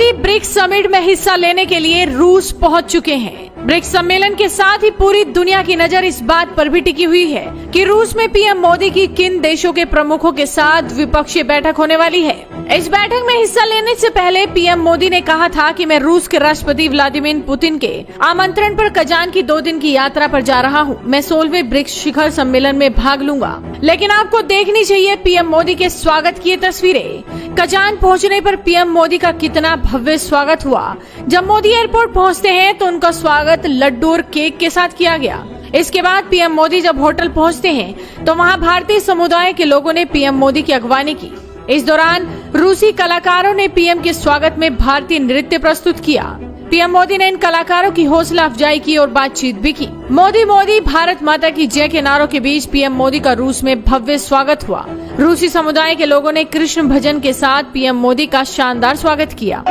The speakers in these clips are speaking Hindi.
मोदी ब्रिक्स समिट में हिस्सा लेने के लिए रूस पहुंच चुके हैं। ब्रिक्स सम्मेलन के साथ ही पूरी दुनिया की नजर इस बात पर भी टिकी हुई है कि रूस में पीएम मोदी की किन देशों के प्रमुखों के साथ द्विपक्षीय बैठक होने वाली है। इस बैठक में हिस्सा लेने से पहले पीएम मोदी ने कहा था कि मैं रूस के राष्ट्रपति व्लादिमीर पुतिन के आमंत्रण पर कजान की 2 दिन की यात्रा पर जा रहा हूँ। मैं 16वें ब्रिक्स शिखर सम्मेलन में भाग लूंगा। लेकिन आपको देखनी चाहिए पीएम मोदी के स्वागत की तस्वीरें। कजान पहुँचने पर पीएम मोदी का कितना भव्य स्वागत हुआ। जब मोदी एयरपोर्ट पहुँचते हैं तो उनका स्वागत लड्डू और केक के साथ किया गया। इसके बाद पीएम मोदी जब होटल पहुँचते हैं तो वहाँ भारतीय समुदाय के लोगों ने पीएम मोदी की अगवानी की। इस दौरान रूसी कलाकारों ने पीएम के स्वागत में भारतीय नृत्य प्रस्तुत किया। पीएम मोदी ने इन कलाकारों की हौसला अफजाई की और बातचीत भी की। मोदी मोदी भारत माता की जय के नारों के बीच पीएम मोदी का रूस में भव्य स्वागत हुआ। रूसी समुदाय के लोगों ने कृष्ण भजन के साथ पीएम मोदी का शानदार स्वागत किया। मोदी,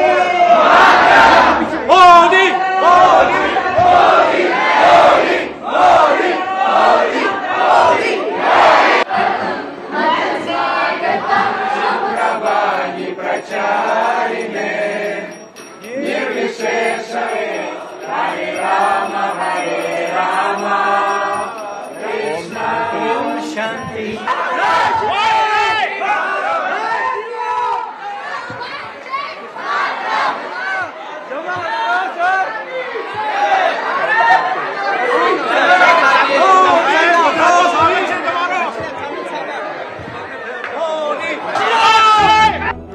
मोदी, मोदी, मोदी, मोदी, मोदी, मोदी।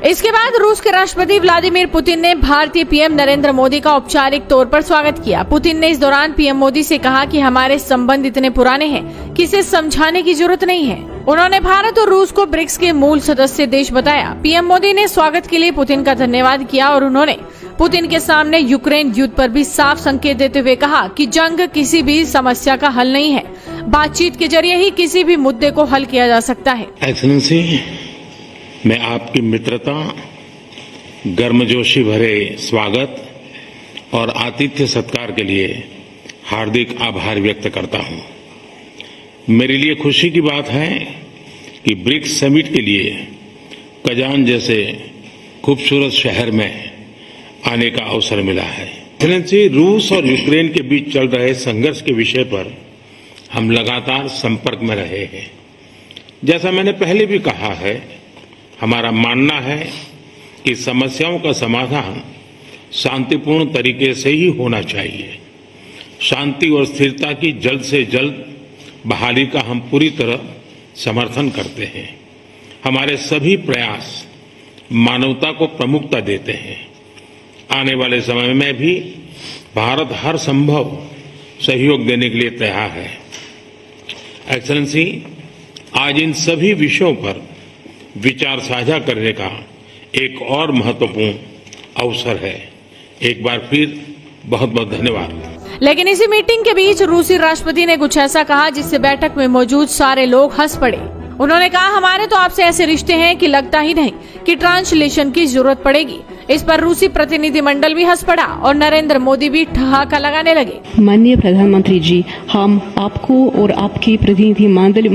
इसके बाद रूस के राष्ट्रपति व्लादिमीर पुतिन ने भारतीय पीएम नरेंद्र मोदी का औपचारिक तौर पर स्वागत किया। पुतिन ने इस दौरान पीएम मोदी से कहा कि हमारे संबंध इतने पुराने हैं कि इसे समझाने की जरूरत नहीं है। उन्होंने भारत और रूस को ब्रिक्स के मूल सदस्य देश बताया। पीएम मोदी ने स्वागत के लिए पुतिन का धन्यवाद किया और उन्होंने पुतिन के सामने यूक्रेन युद्ध पर भी साफ संकेत देते हुए कहा कि जंग किसी भी समस्या का हल नहीं है। बातचीत के जरिए ही किसी भी मुद्दे को हल किया जा सकता है। एक्सेलेंसी, मैं आपकी मित्रता, गर्मजोशी भरे स्वागत और आतिथ्य सत्कार के लिए हार्दिक आभार व्यक्त करता हूं। मेरे लिए खुशी की बात है कि ब्रिक्स समिट के लिए कजान जैसे खूबसूरत शहर में आने का अवसर मिला है। एक्सेलेंसी, रूस और यूक्रेन के बीच चल रहे संघर्ष के विषय पर हम लगातार संपर्क में रहे हैं। जैसा मैंने पहले भी कहा है, हमारा मानना है कि समस्याओं का समाधान शांतिपूर्ण तरीके से ही होना चाहिए। शांति और स्थिरता की जल्द से जल्द बहाली का हम पूरी तरह समर्थन करते हैं। हमारे सभी प्रयास मानवता को प्रमुखता देते हैं। आने वाले समय में भी भारत हर संभव सहयोग देने के लिए तैयार है। एक्सेलेंसी, आज इन सभी विषयों पर विचार साझा करने का एक और महत्वपूर्ण अवसर है। एक बार फिर बहुत बहुत धन्यवाद। लेकिन इसी मीटिंग के बीच रूसी राष्ट्रपति ने कुछ ऐसा कहा जिससे बैठक में मौजूद सारे लोग हंस पड़े। उन्होंने कहा, हमारे तो आपसे ऐसे रिश्ते हैं कि लगता ही नहीं कि ट्रांसलेशन की जरूरत पड़ेगी। इस पर रूसी प्रतिनिधिमंडल भी हंस पड़ा और नरेंद्र मोदी भी ठहाका लगाने लगे। माननीय प्रधानमंत्री जी, हम आपको और आपकी प्रतिनिधिमंडल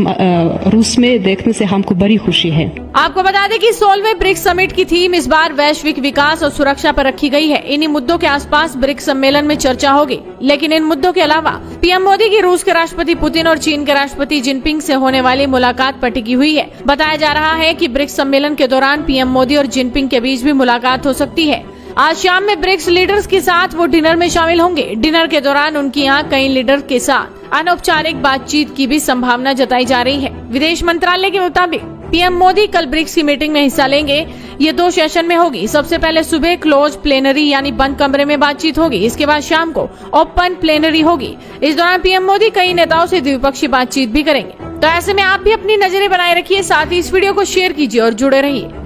रूस में देखने से हमको बड़ी खुशी है। आपको बता दें कि 16वें ब्रिक्स समिट की थीम इस बार वैश्विक विकास और सुरक्षा पर रखी गई है। इन्हीं मुद्दों के आसपास ब्रिक्स सम्मेलन में चर्चा होगी। लेकिन इन मुद्दों के अलावा पीएम मोदी की रूस के राष्ट्रपति पुतिन और चीन के राष्ट्रपति जिनपिंग से होने वाली मुलाकात पर टिकी हुई है। बताया जा रहा है कि ब्रिक्स सम्मेलन के दौरान पीएम मोदी और जिनपिंग के बीच भी मुलाकात हो सकती है। आज शाम में ब्रिक्स लीडर्स के साथ वो डिनर में शामिल होंगे। डिनर के दौरान उनकी यहाँ कई लीडर के साथ अनौपचारिक बातचीत की भी संभावना जताई जा रही है। विदेश मंत्रालय के मुताबिक पीएम मोदी कल ब्रिक्स की मीटिंग में हिस्सा लेंगे। ये 2 सेशन में होगी। सबसे पहले सुबह क्लोज प्लेनरी यानी बंद कमरे में बातचीत होगी। इसके बाद शाम को ओपन प्लेनरी होगी। इस दौरान पीएम मोदी कई नेताओं से द्विपक्षीय बातचीत भी करेंगे। तो ऐसे में आप भी अपनी नजरें बनाए रखिए, साथ ही इस वीडियो को शेयर कीजिए और जुड़े रहिए।